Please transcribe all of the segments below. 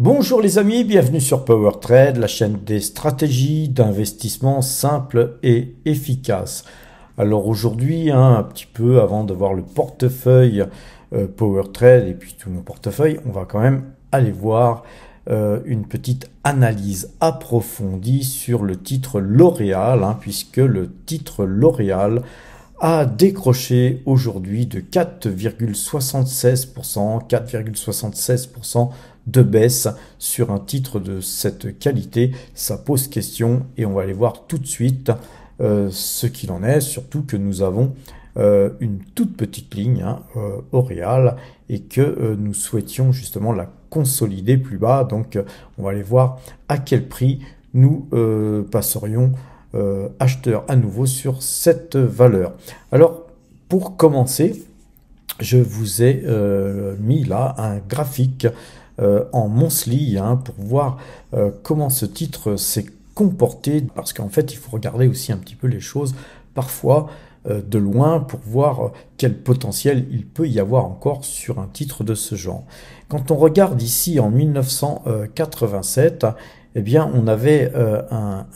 Bonjour les amis, bienvenue sur PowerTrade, la chaîne des stratégies d'investissement simples et efficaces. Alors aujourd'hui, un petit peu avant de voir le portefeuille PowerTrade et puis tous nos portefeuilles, on va quand même aller voir une petite analyse approfondie sur le titre L'Oréal, puisque le titre L'Oréal a décroché aujourd'hui de 4,76% de baisse sur un titre de cette qualité. Ça pose question et on va aller voir tout de suite ce qu'il en est, surtout que nous avons une toute petite ligne L'Oréal et que nous souhaitions justement la consolider plus bas. Donc on va aller voir à quel prix nous passerions acheteur à nouveau sur cette valeur. Alors pour commencer, je vous ai mis là un graphique en monthly pour voir comment ce titre s'est comporté, parce qu'en fait il faut regarder aussi un petit peu les choses parfois de loin pour voir quel potentiel il peut y avoir encore sur un titre de ce genre. Quand on regarde ici en 1987, eh bien, on avait un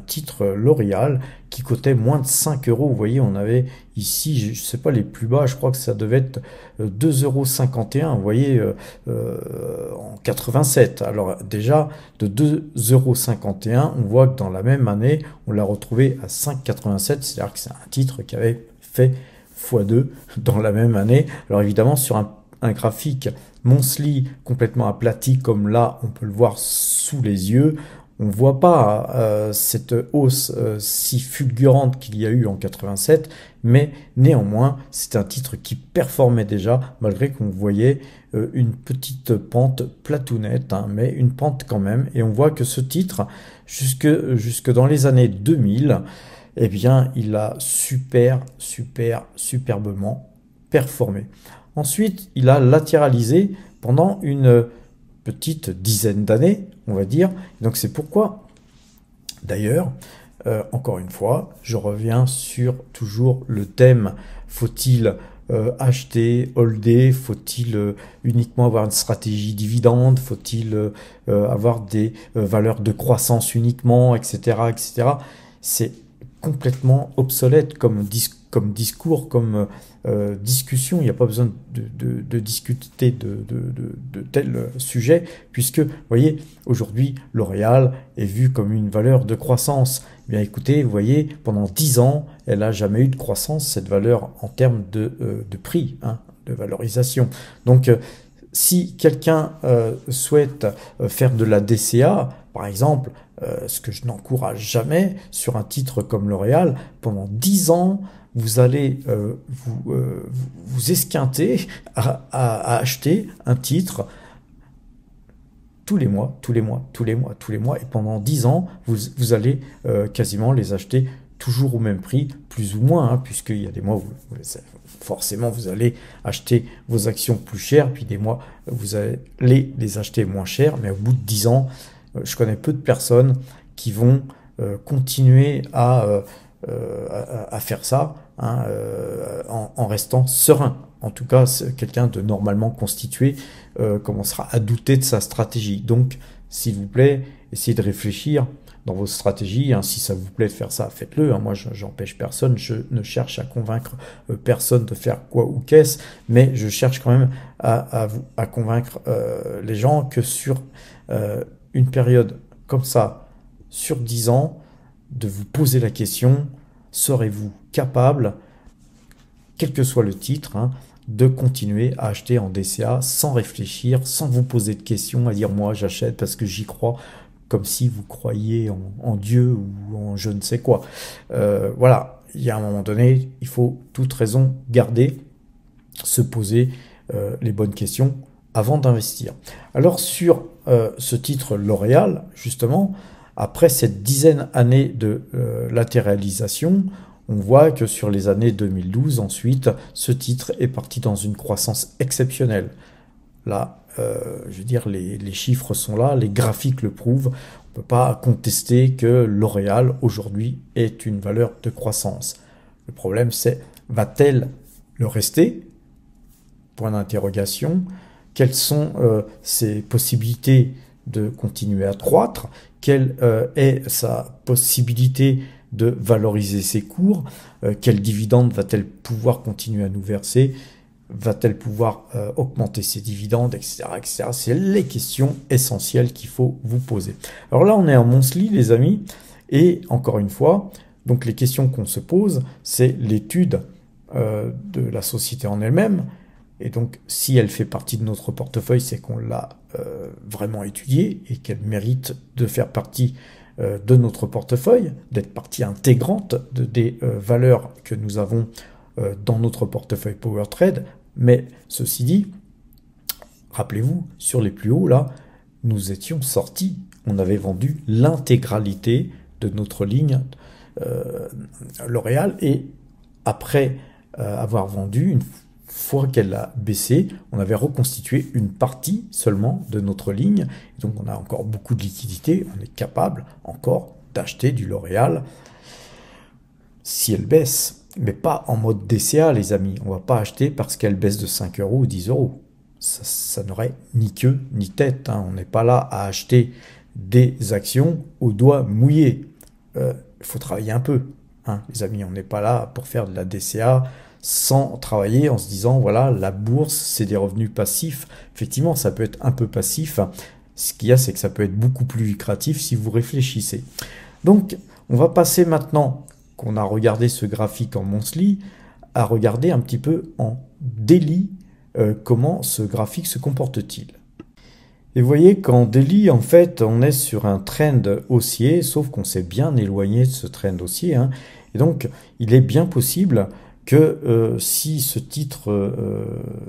titre L'Oréal qui cotait moins de 5 euros. Vous voyez, on avait ici, je ne sais pas, les plus bas, je crois que ça devait être 2,51 €. Vous voyez, en 87. Alors déjà, de 2,51 €, on voit que dans la même année, on l'a retrouvé à 5,87. C'est-à-dire que c'est un titre qui avait fait x2 dans la même année. Alors évidemment, sur un graphique monthly complètement aplati comme là, on peut le voir sous les yeux, on ne voit pas cette hausse si fulgurante qu'il y a eu en 87, mais néanmoins, c'est un titre qui performait déjà, malgré qu'on voyait une petite pente platounette, mais une pente quand même. Et on voit que ce titre, jusque dans les années 2000, eh bien, il a superbement performé. Ensuite, il a latéralisé pendant une petite dizaine d'années, on va dire. Donc c'est pourquoi, d'ailleurs, encore une fois, je reviens sur toujours le thème, faut-il acheter, holder, faut-il uniquement avoir une stratégie dividende, faut-il avoir des valeurs de croissance uniquement, etc., etc. C'est complètement obsolète comme discours, comme discussion. Il n'y a pas besoin de discuter de tels sujets, puisque, vous voyez, aujourd'hui, L'Oréal est vu comme une valeur de croissance. Eh bien, écoutez, vous voyez, pendant 10 ans, elle n'a jamais eu de croissance, cette valeur, en termes de prix, de valorisation. Donc, si quelqu'un souhaite faire de la DCA, par exemple, ce que je n'encourage jamais sur un titre comme L'Oréal, pendant 10 ans, vous allez vous esquinter à acheter un titre tous les mois, et pendant 10 ans, vous allez quasiment les acheter toujours au même prix, plus ou moins, puisqu'il y a des mois où forcément vous allez acheter vos actions plus chères, puis des mois vous allez les acheter moins chères, mais au bout de 10 ans, je connais peu de personnes qui vont continuer à faire ça en restant serein. En tout cas, quelqu'un de normalement constitué commencera à douter de sa stratégie. Donc, s'il vous plaît, essayez de réfléchir dans vos stratégies. Si ça vous plaît de faire ça, faites-le. Moi, j'empêche personne. Je ne cherche à convaincre personne de faire quoi ou qu'est-ce, mais je cherche quand même à convaincre les gens que sur une période comme ça, sur 10 ans, de vous poser la question, serez-vous capable, quel que soit le titre, de continuer à acheter en DCA sans réfléchir, sans vous poser de questions, à dire moi j'achète parce que j'y crois, comme si vous croyiez en Dieu ou en je ne sais quoi. Voilà, il y a un moment donné, il faut toute raison garder, se poser les bonnes questions avant d'investir. Alors sur ce titre L'Oréal, justement, après cette dizaine d'années de latéralisation, on voit que sur les années 2012, ensuite, ce titre est parti dans une croissance exceptionnelle. Là, je veux dire, les chiffres sont là, les graphiques le prouvent. On ne peut pas contester que L'Oréal, aujourd'hui, est une valeur de croissance. Le problème, c'est, va-t-elle le rester? Point d'interrogation. quelles sont ses possibilités de continuer à croître, quelle est sa possibilité de valoriser ses cours, quel dividende va-t-elle pouvoir continuer à nous verser, va-t-elle pouvoir augmenter ses dividendes, etc., etc. C'est les questions essentielles qu'il faut vous poser. Alors là, on est en monthly, les amis, et encore une fois, donc les questions qu'on se pose, c'est l'étude de la société en elle-même. Et donc, si elle fait partie de notre portefeuille, c'est qu'on l'a vraiment étudiée et qu'elle mérite de faire partie de notre portefeuille, d'être partie intégrante des valeurs que nous avons dans notre portefeuille PowerTrade. Mais ceci dit, rappelez-vous, sur les plus hauts, là, nous étions sortis. On avait vendu l'intégralité de notre ligne L'Oréal. Et après avoir vendu, une fois qu'elle a baissé, on avait reconstitué une partie seulement de notre ligne. Donc on a encore beaucoup de liquidités. On est capable encore d'acheter du L'Oréal si elle baisse. Mais pas en mode DCA, les amis. On ne va pas acheter parce qu'elle baisse de 5 € ou 10 €. Ça n'aurait ni queue ni tête. Hein. On n'est pas là à acheter des actions au doigt mouillé. Il faut travailler un peu, hein, les amis. On n'est pas là pour faire de la DCA sans travailler en se disant, voilà, la bourse, c'est des revenus passifs. Effectivement, ça peut être un peu passif. Ce qu'il y a, c'est que ça peut être beaucoup plus lucratif si vous réfléchissez. Donc, on va passer maintenant qu'on a regardé ce graphique en monthly, à regarder un petit peu en daily comment ce graphique se comporte-t-il. Et vous voyez qu'en daily, en fait, on est sur un trend haussier, sauf qu'on s'est bien éloigné de ce trend haussier. Hein. Et donc, il est bien possible que si ce titre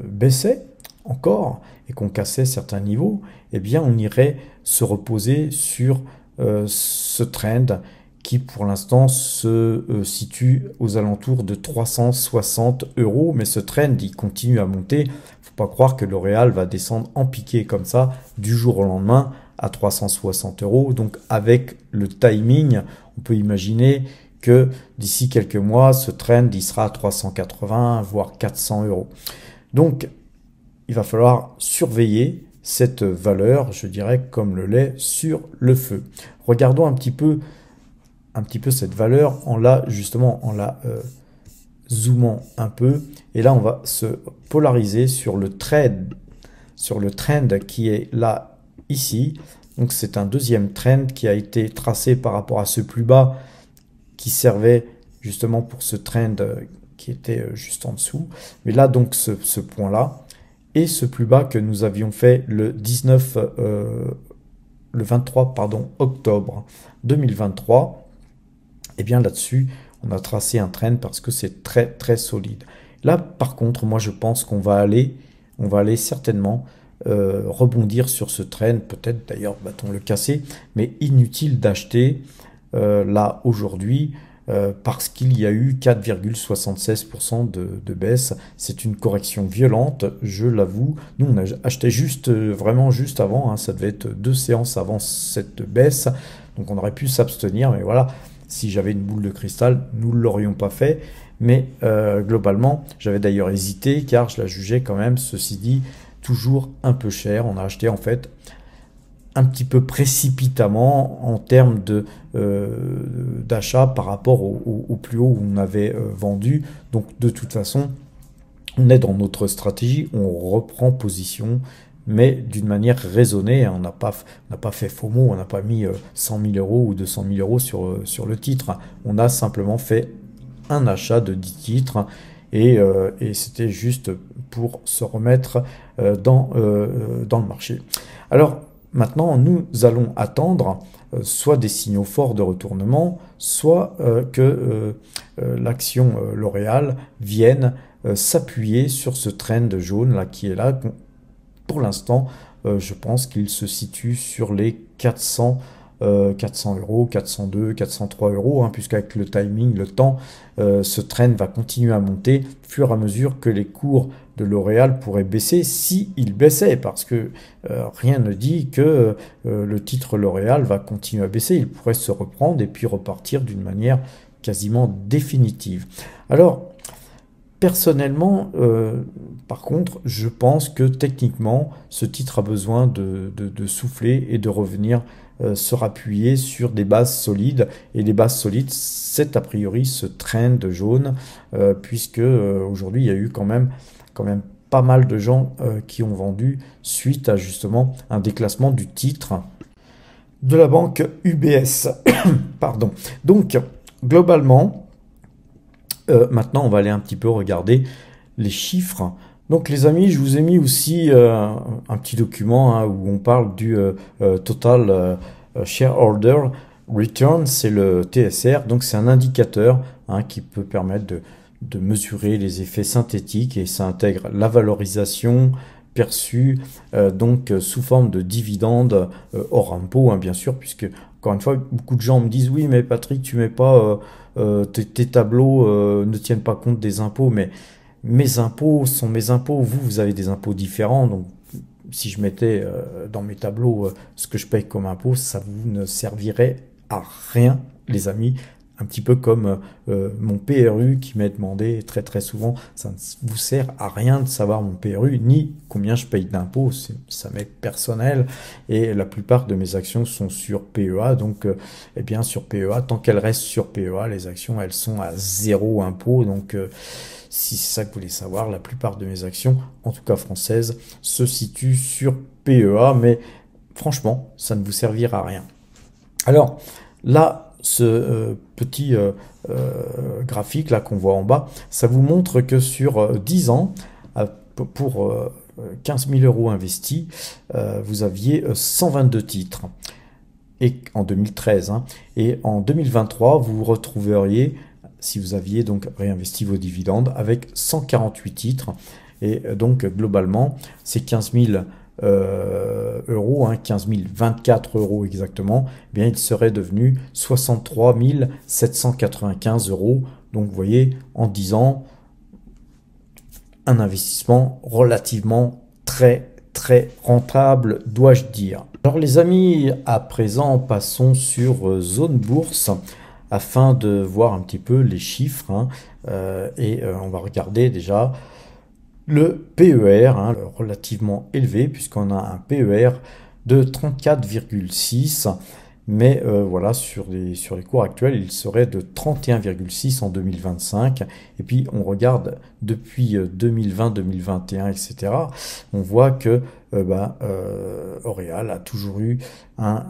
baissait encore et qu'on cassait certains niveaux, eh bien, on irait se reposer sur ce trend qui pour l'instant se situe aux alentours de 360 €. Mais ce trend, il continue à monter. Il ne faut pas croire que L'Oréal va descendre en piqué comme ça du jour au lendemain à 360 €. Donc avec le timing, on peut imaginer que d'ici quelques mois, ce trend il sera à 380 voire 400 €. Donc il va falloir surveiller cette valeur, je dirais comme le lait sur le feu. Regardons un petit peu cette valeur en la zoomant un peu, et là on va se polariser sur le trend qui est là ici. Donc c'est un deuxième trend qui a été tracé par rapport à ce plus bas qui servait justement pour ce trend qui était juste en dessous. Mais là donc ce point là et ce plus bas que nous avions fait le 23 octobre 2023. Et bien là-dessus, on a tracé un trend parce que c'est très très solide. Là, par contre, moi je pense qu'on va aller certainement rebondir sur ce trend. Peut-être d'ailleurs va-t-on le casser, mais inutile d'acheter là aujourd'hui parce qu'il y a eu 4,76% de baisse. C'est une correction violente, je l'avoue. Nous, on a acheté vraiment juste avant. Hein, ça devait être 2 séances avant cette baisse. Donc on aurait pu s'abstenir, mais voilà. Si j'avais une boule de cristal, nous ne l'aurions pas fait. Mais globalement, j'avais d'ailleurs hésité car je la jugeais quand même, ceci dit, toujours un peu cher. On a acheté en fait un petit peu précipitamment en termes d'achat par rapport au plus haut où on avait vendu. Donc de toute façon, on est dans notre stratégie, on reprend position, mais d'une manière raisonnée. On n'a pas fait FOMO, on n'a pas mis 100 000 € ou 200 000 € sur le titre. On a simplement fait un achat de 10 titres et c'était juste pour se remettre dans le marché. Alors maintenant, nous allons attendre soit des signaux forts de retournement, soit que l'action L'Oréal vienne s'appuyer sur ce trend jaune là qui est là. Pour l'instant, je pense qu'il se situe sur les 400 €, 402, 403 €, hein, puisqu'avec le timing, le temps, ce trend va continuer à monter au fur et à mesure que les cours de L'Oréal pourraient baisser, s'il baissait, parce que rien ne dit que le titre L'Oréal va continuer à baisser. Il pourrait se reprendre et puis repartir d'une manière quasiment définitive. Alors, personnellement, par contre, je pense que techniquement, ce titre a besoin de souffler et de revenir se rappuyer sur des bases solides. Et les bases solides, c'est a priori ce trend jaune, puisque aujourd'hui, il y a eu quand même pas mal de gens qui ont vendu suite à justement un déclassement du titre de la banque UBS. Pardon. Donc, globalement, maintenant, on va aller un petit peu regarder les chiffres. Donc, les amis, je vous ai mis aussi un petit document hein, où on parle du Total Shareholder Return, c'est le TSR. Donc, c'est un indicateur hein, qui peut permettre de mesurer les effets synthétiques et ça intègre la valorisation perçue sous forme de dividendes hors impôt, hein, bien sûr, puisque, encore une fois, beaucoup de gens me disent, oui, mais Patrick, tu mets pas... tes tableaux ne tiennent pas compte des impôts, mais mes impôts sont mes impôts. Vous avez des impôts différents. Donc, si je mettais dans mes tableaux ce que je paye comme impôt, ça vous ne servirait à rien, les amis. Un petit peu comme mon PRU qui m'est demandé très très souvent. Ça ne vous sert à rien de savoir mon PRU, ni combien je paye d'impôts. Ça m'est personnel. Et la plupart de mes actions sont sur PEA. Donc, eh bien, sur PEA, tant qu'elles restent sur PEA, les actions, elles sont à zéro impôt. Donc, si c'est ça que vous voulez savoir, la plupart de mes actions, en tout cas françaises, se situent sur PEA. Mais franchement, ça ne vous servira à rien. Alors, là, ce petit graphique là qu'on voit en bas, ça vous montre que sur 10 ans, pour 15 000 euros investis, vous aviez 122 titres et, en 2013. Hein, et en 2023, vous vous retrouveriez, si vous aviez donc réinvesti vos dividendes, avec 148 titres. Et donc, globalement, ces 15 000 euros, hein, 15 024 euros exactement, eh bien il serait devenu 63 795 euros. Donc vous voyez, en 10 ans, un investissement relativement très rentable, dois-je dire. Alors les amis, à présent, passons sur Zone Bourse afin de voir un petit peu les chiffres. Hein, on va regarder déjà le PER, hein, relativement élevé, puisqu'on a un PER de 34,6, mais voilà, sur les cours actuels, il serait de 31,6 en 2025. Et puis, on regarde depuis 2020, 2021, etc. On voit que L'Oréal a toujours eu un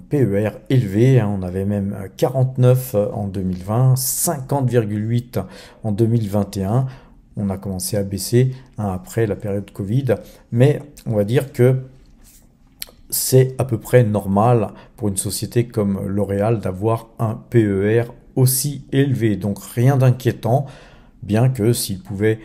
PER élevé. Hein, on avait même 49 en 2020, 50,8 en 2021. On a commencé à baisser hein, après la période Covid, mais on va dire que c'est à peu près normal pour une société comme L'Oréal d'avoir un PER aussi élevé. Donc rien d'inquiétant, bien que s'il pouvait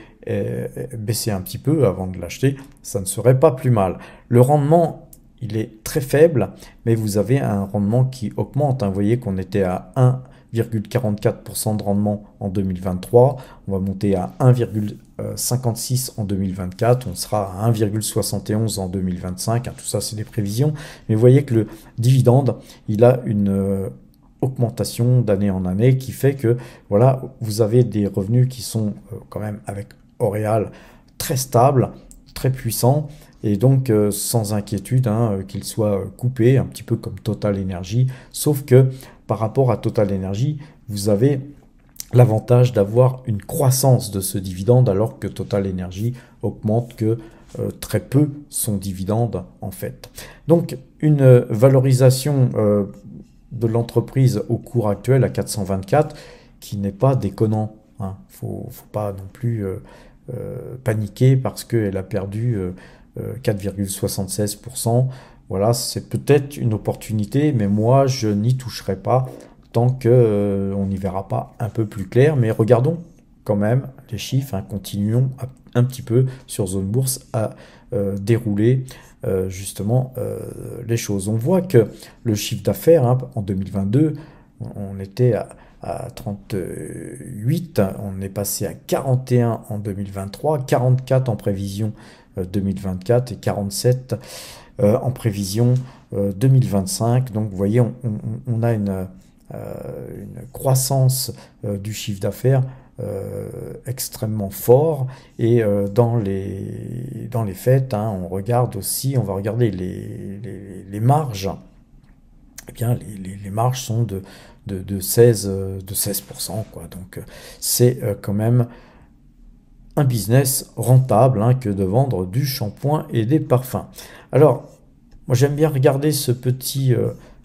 baisser un petit peu avant de l'acheter, ça ne serait pas plus mal. Le rendement, il est très faible, mais vous avez un rendement qui augmente. Hein. Vous voyez qu'on était à 1,44% de rendement en 2023, on va monter à 1,56 en 2024, on sera à 1,71 en 2025, hein, tout ça c'est des prévisions, mais vous voyez que le dividende, il a une augmentation d'année en année qui fait que voilà, vous avez des revenus qui sont quand même avec L'Oréal très stables, très puissants, et donc sans inquiétude hein, qu'il soit coupé, un petit peu comme Total Energy, sauf que par rapport à Total Energy, vous avez l'avantage d'avoir une croissance de ce dividende alors que Total Energy augmente que très peu son dividende en fait. Donc une valorisation de l'entreprise au cours actuel à 424 qui n'est pas déconnant. Hein. Faut pas non plus paniquer parce qu'elle a perdu 4,76%. Voilà, c'est peut-être une opportunité, mais moi, je n'y toucherai pas tant qu'on n'y verra pas un peu plus clair. Mais regardons quand même les chiffres, hein, continuons un petit peu sur Zone Bourse à dérouler justement les choses. On voit que le chiffre d'affaires hein, en 2022, on était à 38, on est passé à 41 en 2023, 44 en prévision 2024 et 47 en prévision 2025. Donc vous voyez, on a une croissance du chiffre d'affaires extrêmement fort. Et dans les faits, hein, on va regarder les marges. Eh bien, les marges sont de 16%, quoi. Donc, c'est quand même un business rentable, hein, que de vendre du shampoing et des parfums. Alors, moi j'aime bien regarder ce petit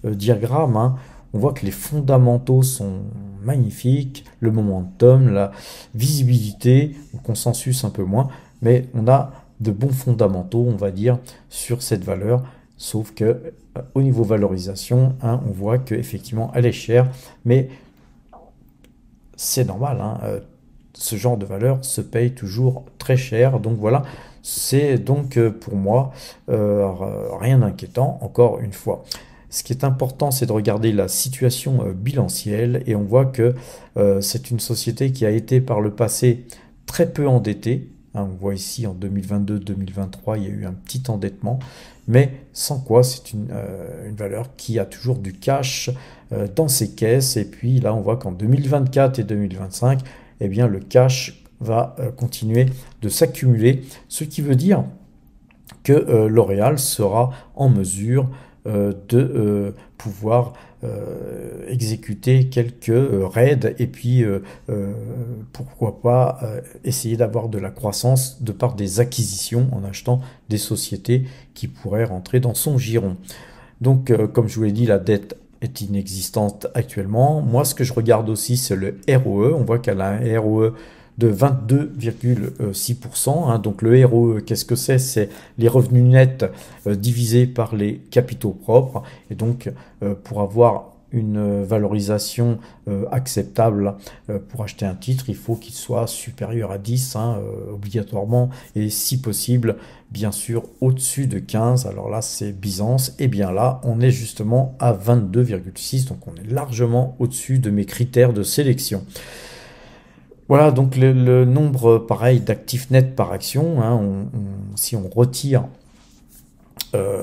diagramme, hein. On voit que les fondamentaux sont magnifiques, le momentum, la visibilité, le consensus un peu moins, mais on a de bons fondamentaux, on va dire, sur cette valeur, sauf que au niveau valorisation, hein, on voit qu'effectivement elle est chère, mais c'est normal, hein, ce genre de valeur se paye toujours très cher. Donc voilà, c'est donc pour moi rien d'inquiétant, encore une fois. Ce qui est important, c'est de regarder la situation bilancielle et on voit que c'est une société qui a été par le passé très peu endettée. Hein, on voit ici en 2022-2023, il y a eu un petit endettement, mais sans quoi c'est une valeur qui a toujours du cash dans ses caisses. Et puis là, on voit qu'en 2024 et 2025, eh bien, le cash va continuer de s'accumuler, ce qui veut dire que L'Oréal sera en mesure de pouvoir exécuter quelques raids et puis pourquoi pas essayer d'avoir de la croissance de par des acquisitions en achetant des sociétés qui pourraient rentrer dans son giron. Donc comme je vous l'ai dit, la dette est inexistante actuellement. Moi, ce que je regarde aussi, c'est le ROE. On voit qu'elle a un ROE de 22,6%. Hein. Donc le ROE, qu'est-ce que c'est? C'est les revenus nets divisés par les capitaux propres. Et donc, pour avoir une valorisation acceptable pour acheter un titre, il faut qu'il soit supérieur à 10, hein, obligatoirement, et si possible, bien sûr, au-dessus de 15. Alors là, c'est Byzance, et bien là, on est justement à 22,6, donc on est largement au-dessus de mes critères de sélection. Voilà, donc le nombre, pareil, d'actifs nets par action, hein, si on retire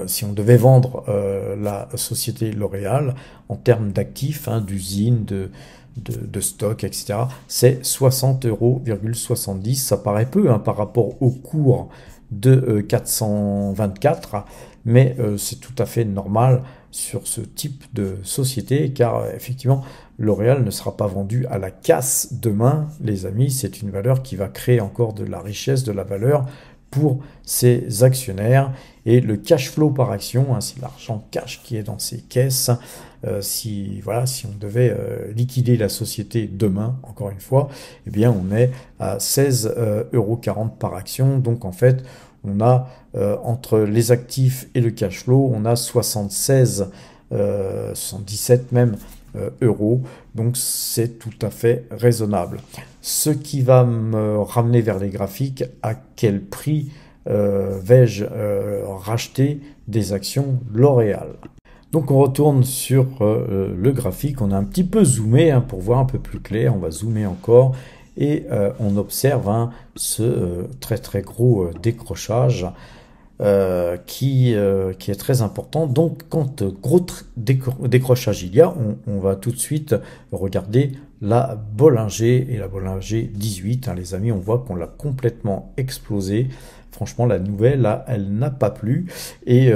si on devait vendre la société L'Oréal en termes d'actifs, hein, d'usines, de stock, etc., c'est 60,70 €. Ça paraît peu, hein, par rapport au cours de 424, mais c'est tout à fait normal sur ce type de société, car effectivement, L'Oréal ne sera pas vendu à la casse demain, les amis. C'est une valeur qui va créer encore de la richesse, de la valeur pour ses actionnaires. Et le cash flow par action, hein, c'est l'argent cash qui est dans ces caisses. Si on devait liquider la société demain, encore une fois, eh bien on est à 16,40 € par action. Donc en fait, on a entre les actifs et le cash flow, on a 77 même euros. Donc c'est tout à fait raisonnable. Ce qui va me ramener vers les graphiques, à quel prix vais-je racheter des actions L'Oréal. Donc on retourne sur le graphique, on a un petit peu zoomé, hein, pour voir un peu plus clair, on va zoomer encore et on observe, hein, ce très très gros décrochage qui est très important. Donc quand gros décrochage il y a, on va tout de suite regarder la Bollinger et la Bollinger 18, hein, les amis, on voit qu'on l'a complètement explosé. Franchement, la nouvelle, là, elle n'a pas plu. Et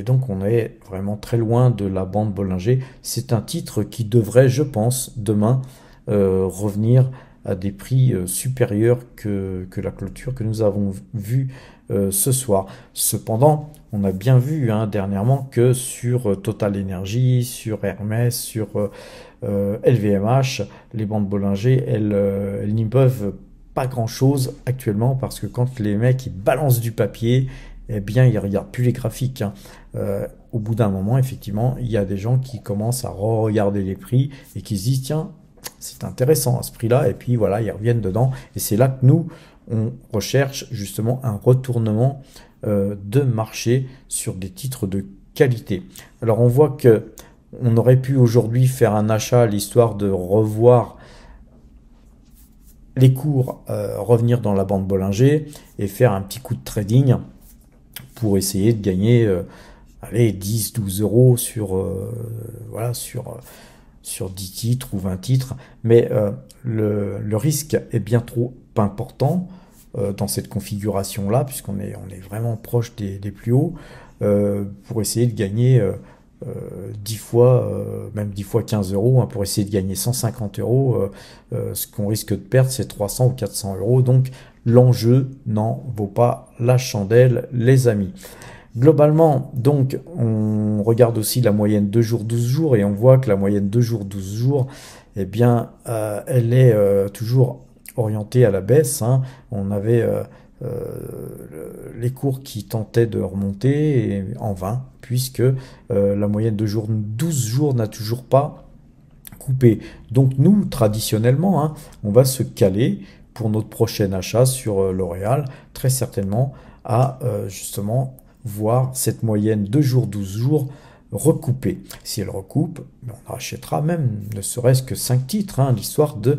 donc, on est vraiment très loin de la bande Bollinger. C'est un titre qui devrait, je pense, demain, revenir à des prix supérieurs que la clôture que nous avons vue ce soir. Cependant, on a bien vu, hein, dernièrement, que sur Total Energy, sur Hermès, sur LVMH, les bandes Bollinger, elles n'y peuvent pas grand chose actuellement, parce que quand les mecs ils balancent du papier, eh bien ils regardent plus les graphiques, hein. Au bout d'un moment, effectivement, il y a des gens qui commencent à regarder les prix et qui se disent tiens, c'est intéressant à ce prix-là, et puis voilà, ils reviennent dedans, et c'est là que nous on recherche justement un retournement de marché sur des titres de qualité. Alors on voit que on aurait pu aujourd'hui faire un achat à l'histoire de revoir les cours, revenir dans la bande Bollinger et faire un petit coup de trading pour essayer de gagner allez, 10-12 € sur sur 10 titres ou 20 titres, mais le risque est bien trop important dans cette configuration-là, on est vraiment proche des plus hauts, pour essayer de gagner 10 fois, même 10 fois 15 euros, hein, pour essayer de gagner 150 euros, ce qu'on risque de perdre, c'est 300 ou 400 euros. Donc, l'enjeu n'en vaut pas la chandelle, les amis. Globalement, donc, on regarde aussi la moyenne 2 jours, 12 jours, et on voit que la moyenne 2 jours, 12 jours, eh bien, elle est toujours orientée à la baisse, hein. On avait les cours qui tentaient de remonter et en vain, puisque la moyenne de 12 jours n'a toujours pas coupé. Donc nous, traditionnellement, hein, on va se caler pour notre prochain achat sur L'Oréal, très certainement à justement voir cette moyenne 2 jours, 12 jours recouper. Si elle recoupe, on rachètera même ne serait-ce que 5 titres, hein, l'histoire de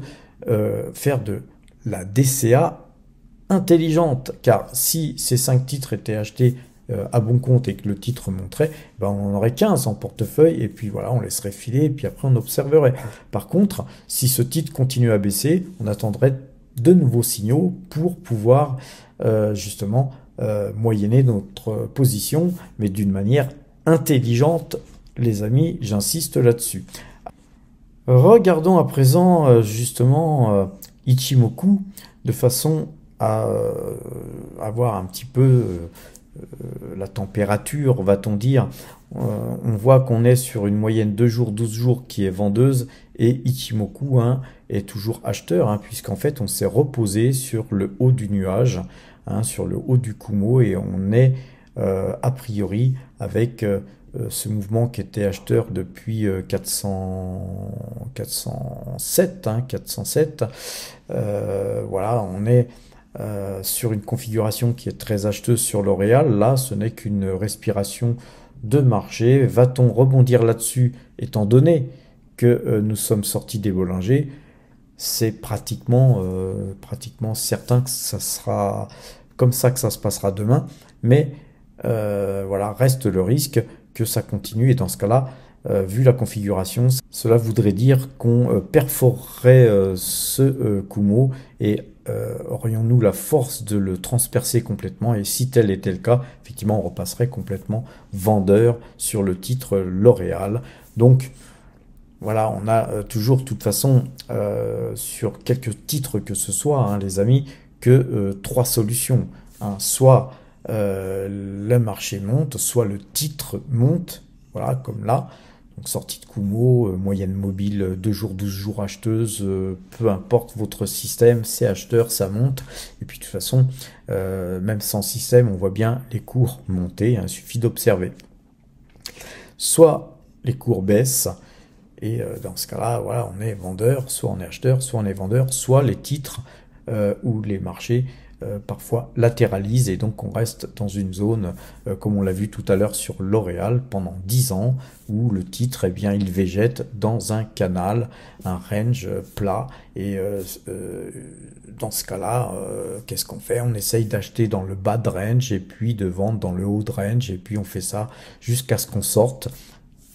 faire de la DCA intelligente, car si ces 5 titres étaient achetés à bon compte et que le titre montrait, ben on en aurait 15 en portefeuille, et puis voilà, on laisserait filer, et puis après on observerait. Par contre, si ce titre continue à baisser, on attendrait de nouveaux signaux pour pouvoir justement moyenner notre position, mais d'une manière intelligente, les amis, j'insiste là-dessus. Regardons à présent justement Ichimoku de façon à avoir un petit peu la température, va-t-on dire. On voit qu'on est sur une moyenne 2 jours, 12 jours qui est vendeuse, et Ichimoku, hein, est toujours acheteur, hein, puisqu'en fait on s'est reposé sur le haut du nuage, hein, sur le haut du Kumo, et on est a priori avec ce mouvement qui était acheteur depuis 407, hein, 407. Voilà, on est sur une configuration qui est très acheteuse sur L'Oréal. Là, ce n'est qu'une respiration de marché. Va-t-on rebondir là-dessus, étant donné que nous sommes sortis des Bollinger? C'est pratiquement certain que ça sera comme ça que ça se passera demain. Mais voilà, reste le risque que ça continue. Et dans ce cas-là, vu la configuration, cela voudrait dire qu'on perforerait ce Kumo, et aurions-nous la force de le transpercer complètement? Et si tel était le cas, effectivement, on repasserait complètement vendeur sur le titre L'Oréal. Donc, voilà, on a toujours, de toute façon, sur quelques titres que ce soit, hein, les amis, que 3 solutions, hein. Soit le marché monte, soit le titre monte, voilà, comme là. Donc sortie de Kumo, moyenne mobile 2 jours, 12 jours acheteuse, peu importe votre système, c'est acheteur, ça monte. Et puis de toute façon, même sans système, on voit bien les cours monter, hein, il suffit d'observer. Soit les cours baissent, et dans ce cas-là, voilà, on est vendeur, soit on est acheteur, soit on est vendeur, soit les titres ou les marchés parfois latéralisent, et donc on reste dans une zone, comme on l'a vu tout à l'heure sur L'Oréal, pendant 10 ans, où le titre, eh bien, il végète dans un canal, un range plat, et dans ce cas-là, qu'est-ce qu'on fait? On essaye d'acheter dans le bas de range, et puis de vendre dans le haut de range, et puis on fait ça jusqu'à ce qu'on sorte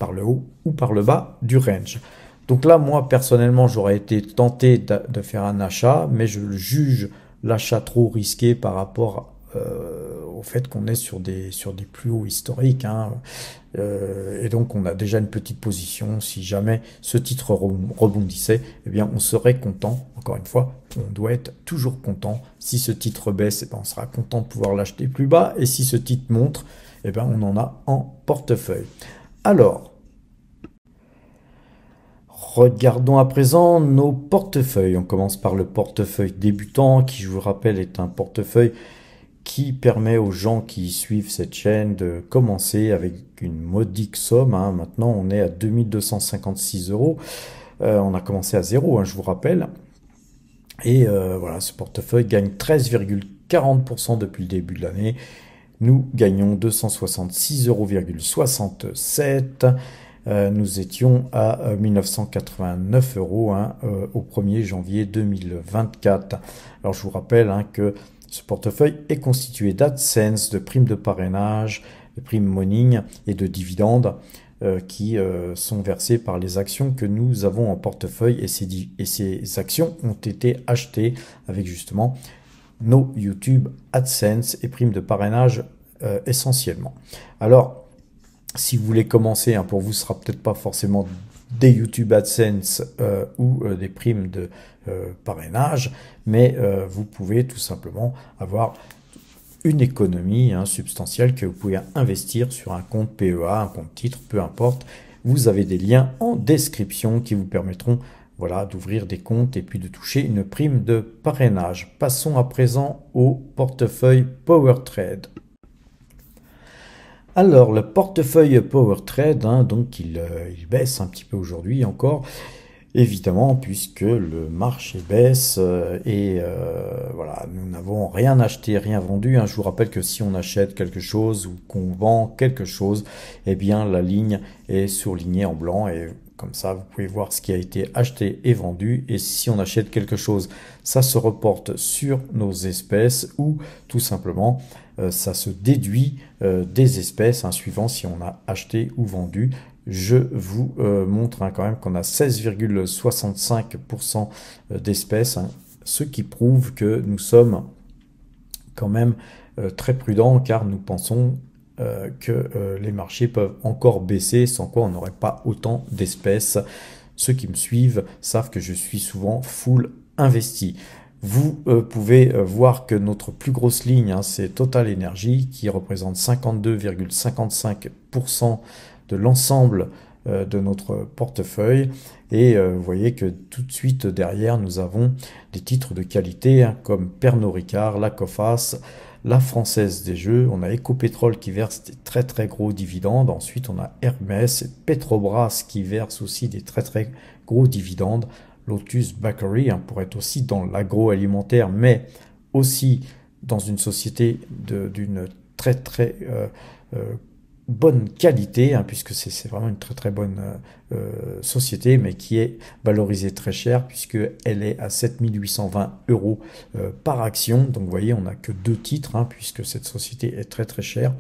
par le haut ou par le bas du range. Donc là, moi, personnellement, j'aurais été tenté de faire un achat, mais je juge l'achat trop risqué par rapport au fait qu'on est sur des plus hauts historiques, hein. Et donc on a déjà une petite position. Si jamais ce titre rebondissait, eh bien on serait content. Encore une fois, on doit être toujours content. Si ce titre baisse, eh bien, on sera content de pouvoir l'acheter plus bas, et si ce titre monte, eh bien on en a en portefeuille. Alors, regardons à présent nos portefeuilles. On commence par le portefeuille débutant, qui, je vous rappelle, est un portefeuille qui permet aux gens qui suivent cette chaîne de commencer avec une modique somme, hein. Maintenant, on est à 2256 euros. On a commencé à zéro, hein, je vous rappelle. Et voilà, ce portefeuille gagne 13,40% depuis le début de l'année. Nous gagnons 266,67 euros. Nous étions à 1989 euros, hein, au 1er janvier 2024. Alors je vous rappelle, hein, que ce portefeuille est constitué d'AdSense, de primes de parrainage, de primes morning et de dividendes. qui sont versés par les actions que nous avons en portefeuille et ces actions ont été achetées avec justement nos YouTube AdSense et primes de parrainage essentiellement. Alors, si vous voulez commencer, hein, pour vous, ce sera peut-être pas forcément des YouTube AdSense ou des primes de parrainage, mais vous pouvez tout simplement avoir une économie substantielle que vous pouvez investir sur un compte PEA, un compte titre, peu importe. Vous avez des liens en description qui vous permettront voilà, d'ouvrir des comptes et puis de toucher une prime de parrainage. Passons à présent au portefeuille PowerTrade. Alors, le portefeuille PowerTrade, donc il baisse un petit peu aujourd'hui encore, évidemment, puisque le marché baisse et voilà, nous n'avons rien acheté, rien vendu. Je vous rappelle que si on achète quelque chose ou qu'on vend quelque chose, eh bien la ligne est surlignée en blanc et comme ça, vous pouvez voir ce qui a été acheté et vendu. Et si on achète quelque chose, ça se reporte sur nos espèces ou tout simplement, ça se déduit des espèces, suivant si on a acheté ou vendu. Je vous montre quand même qu'on a 16,65% d'espèces, ce qui prouve que nous sommes quand même très prudents car nous pensons que les marchés peuvent encore baisser, sans quoi on n'aurait pas autant d'espèces. Ceux qui me suivent savent que je suis souvent full investi. Vous pouvez voir que notre plus grosse ligne, c'est Total Energy, qui représente 52,55% de l'ensemble de notre portefeuille. Et vous voyez que tout de suite derrière, nous avons des titres de qualité comme Pernod Ricard, la Coface, la Française des Jeux, on a Ecopetrol qui verse des très très gros dividendes, ensuite on a Hermès, Petrobras qui verse aussi des très très gros dividendes, Lotus Bakery pour être aussi dans l'agroalimentaire mais aussi dans une société d'une très très bonne qualité, puisque c'est vraiment une très très bonne société, mais qui est valorisée très cher, puisqu'elle est à 7 820 € par action. Donc vous voyez, on n'a que deux titres, puisque cette société est très très chère.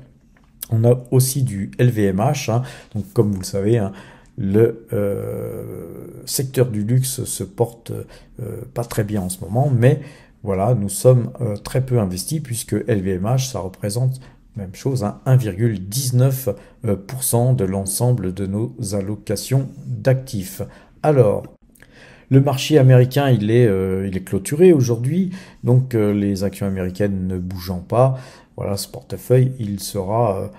On a aussi du LVMH, donc comme vous le savez, le secteur du luxe se porte pas très bien en ce moment, mais voilà, nous sommes très peu investis, puisque LVMH, ça représente même chose, 1,19% de l'ensemble de nos allocations d'actifs. Alors, le marché américain, il est clôturé aujourd'hui, donc les actions américaines ne bougeant pas, voilà, ce portefeuille, il sera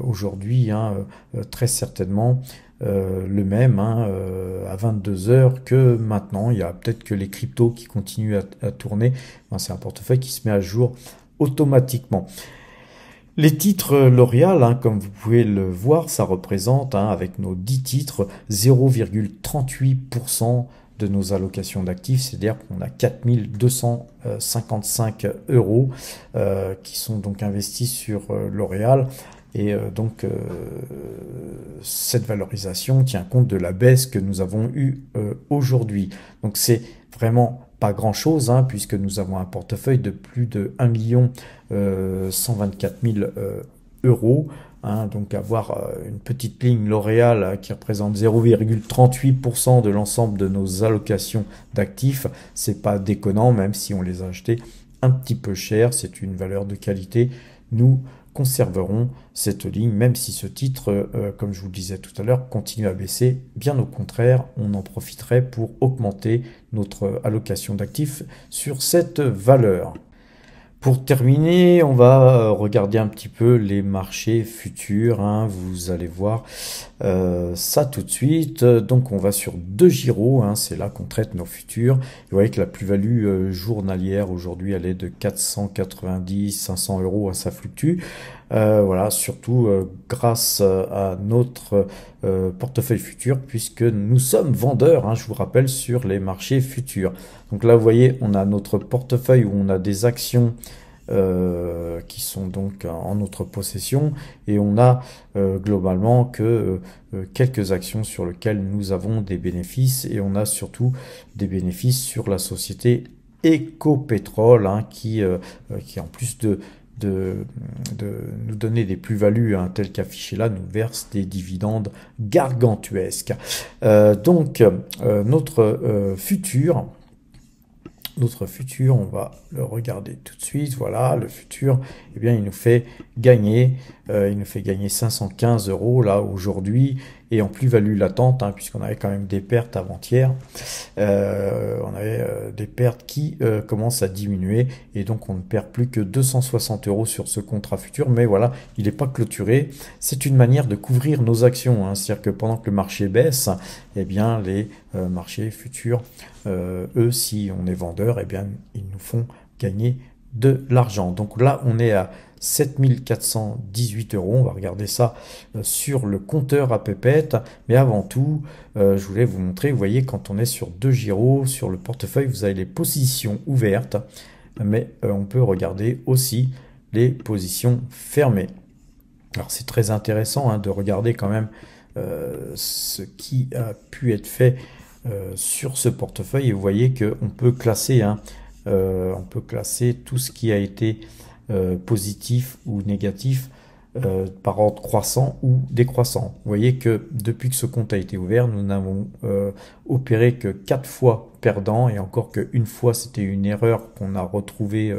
aujourd'hui très certainement le même à 22 h que maintenant. Il y a peut-être que les cryptos qui continuent à tourner. C'est un portefeuille qui se met à jour automatiquement. Les titres L'Oréal, comme vous pouvez le voir, ça représente, avec nos 10 titres, 0,38% de nos allocations d'actifs, c'est-à-dire qu'on a 4 255 € qui sont donc investis sur L'Oréal. Et donc, cette valorisation tient compte de la baisse que nous avons eue aujourd'hui. Donc, c'est vraiment pas grand-chose, puisque nous avons un portefeuille de plus de 1 124 000 €. Donc avoir une petite ligne L'Oréal qui représente 0,38% de l'ensemble de nos allocations d'actifs, c'est pas déconnant, même si on les a achetés un petit peu cher, c'est une valeur de qualité. Nous conserverons cette ligne, même si ce titre, comme je vous le disais tout à l'heure, continue à baisser. Bien au contraire, on en profiterait pour augmenter notre allocation d'actifs sur cette valeur. Pour terminer, on va regarder un petit peu les marchés futurs. Vous allez voir ça tout de suite. Donc on va sur 2GIRO, c'est là qu'on traite nos futurs. Vous voyez que la plus-value journalière aujourd'hui, elle est de 490-500 €, ça fluctue. Voilà, surtout grâce à notre portefeuille futur, puisque nous sommes vendeurs, je vous rappelle, sur les marchés futurs. Donc là, vous voyez, on a notre portefeuille où on a des actions qui sont donc en notre possession, et on a globalement que quelques actions sur lesquelles nous avons des bénéfices, et on a surtout des bénéfices sur la société Ecopetrol, qui en plus de nous donner des plus-values, hein, telles qu'affichées là, nous verse des dividendes gargantuesques. Donc, notre futur, on va le regarder tout de suite. Voilà, le futur, eh bien, il nous fait gagner 515 € là aujourd'hui, et en plus-value latente, hein, puisqu'on avait quand même des pertes avant-hier. On avait des pertes qui commencent à diminuer, et donc on ne perd plus que 260 € sur ce contrat futur. Mais voilà, il n'est pas clôturé. C'est une manière de couvrir nos actions, hein. C'est-à-dire que pendant que le marché baisse, eh bien les marchés futurs, eux, si on est vendeur, eh bien ils nous font gagner de l'argent. Donc là, on est à 7418 €. On va regarder ça sur le compteur à pépette. Mais avant tout, je voulais vous montrer, vous voyez, quand on est sur 2 gyros, sur le portefeuille, vous avez les positions ouvertes, mais on peut regarder aussi les positions fermées. Alors c'est très intéressant, hein, de regarder quand même ce qui a pu être fait sur ce portefeuille. Et vous voyez qu'on peut classer, hein, on peut classer tout ce qui a été positif ou négatif par ordre croissant ou décroissant. Vous voyez que depuis que ce compte a été ouvert, nous n'avons opéré que 4 fois perdant, et encore qu'une fois c'était une erreur qu'on a retrouvée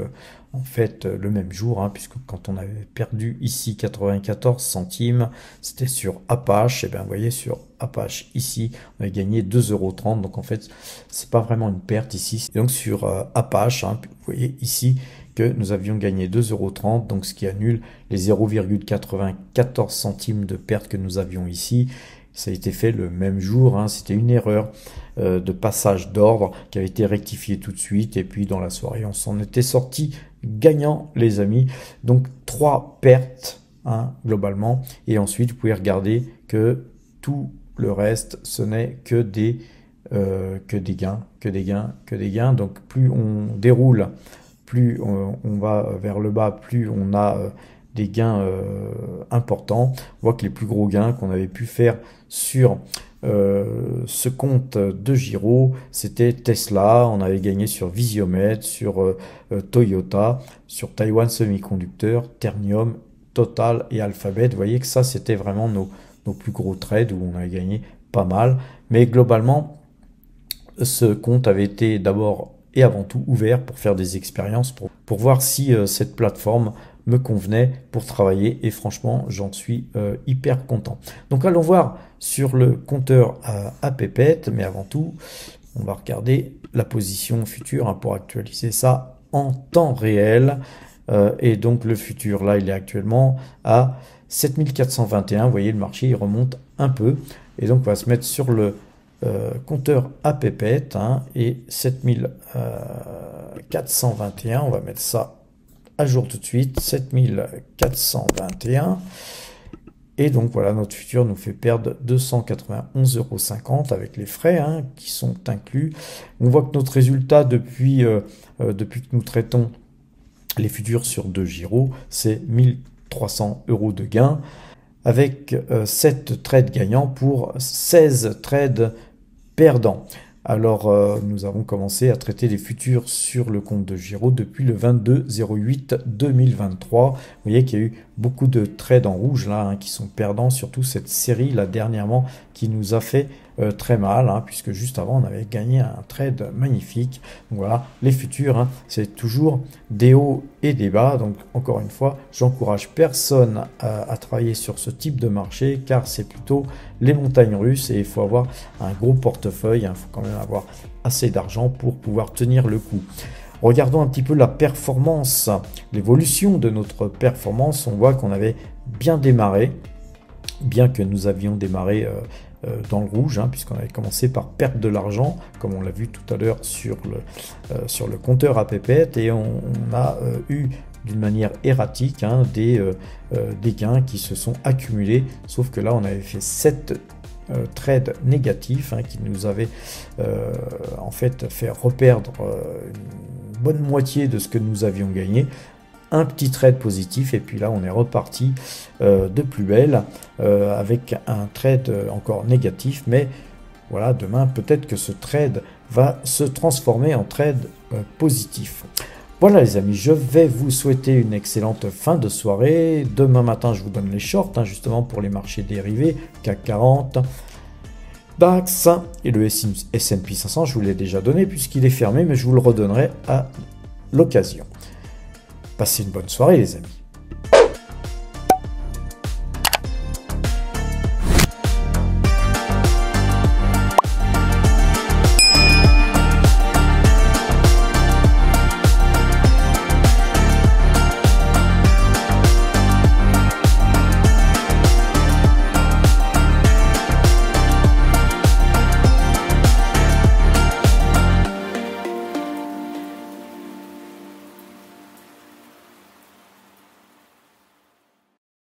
en fait le même jour, hein, puisque quand on avait perdu ici 94 centimes, c'était sur Apache. Et bien vous voyez, sur Apache ici on a gagné 2,30 €, donc en fait c'est pas vraiment une perte ici. Et donc sur Apache, hein, vous voyez ici que nous avions gagné 2,30 €, donc ce qui annule les 0,94 centimes de perte que nous avions ici. Ça a été fait le même jour, hein. C'était une erreur de passage d'ordre qui avait été rectifiée tout de suite, et puis dans la soirée on s'en était sorti gagnant, les amis. Donc 3 pertes, hein, globalement, et ensuite vous pouvez regarder que tout le reste, ce n'est que des gains. Donc plus on déroule, plus on va vers le bas, plus on a des gains importants. On voit que les plus gros gains qu'on avait pu faire sur ce compte de Giro, c'était Tesla. On avait gagné sur Visiomed, sur Toyota, sur Taiwan Semiconductor, Ternium, Total et Alphabet. Vous voyez que ça, c'était vraiment nos plus gros trades où on avait gagné pas mal. Mais globalement, ce compte avait été d'abord et avant tout ouvert pour faire des expériences, pour voir si cette plateforme me convenait pour travailler, et franchement j'en suis hyper content. Donc allons voir sur le compteur à pépette, mais avant tout on va regarder la position future, hein, pour actualiser ça en temps réel. Et donc le futur là, il est actuellement à 7421. Vous voyez, le marché il remonte un peu, et donc on va se mettre sur le compteur à pépette, hein, et 7421, on va mettre ça à jour tout de suite, 7421, et donc voilà, notre futur nous fait perdre 291,50 € avec les frais, hein, qui sont inclus. On voit que notre résultat depuis que nous traitons les futurs sur 2 gyros, c'est 1300 € de gain, avec 7 trades gagnants pour 16 trades perdants. Alors, nous avons commencé à traiter les futurs sur le compte de Giro depuis le 22/08/2023. Vous voyez qu'il y a eu beaucoup de trades en rouge là, hein, qui sont perdants, surtout cette série là dernièrement qui nous a fait très mal, hein, puisque juste avant on avait gagné un trade magnifique. Donc voilà, les futurs, hein, c'est toujours des hauts et des bas. Donc encore une fois, j'encourage personne à travailler sur ce type de marché, car c'est plutôt les montagnes russes, et il faut avoir un gros portefeuille, hein, il faut quand même avoir assez d'argent pour pouvoir tenir le coup. Regardons un petit peu la performance, l'évolution de notre performance. On voit qu'on avait bien démarré, bien que nous avions démarré dans le rouge, hein, puisqu'on avait commencé par perdre de l'argent, comme on l'a vu tout à l'heure sur le compteur à pépette, et on a eu d'une manière erratique, hein, des gains qui se sont accumulés, sauf que là on avait fait 7 trades négatifs, hein, qui nous avaient en fait fait reperdre une bonne moitié de ce que nous avions gagné. Un petit trade positif, et puis là on est reparti de plus belle avec un trade encore négatif, mais voilà, demain peut-être que ce trade va se transformer en trade positif. Voilà les amis, je vais vous souhaiter une excellente fin de soirée. Demain matin, je vous donne les shorts, justement pour les marchés dérivés, CAC 40, DAX et le S&P 500, je vous l'ai déjà donné puisqu'il est fermé, mais je vous le redonnerai à l'occasion. Passez une bonne soirée les amis.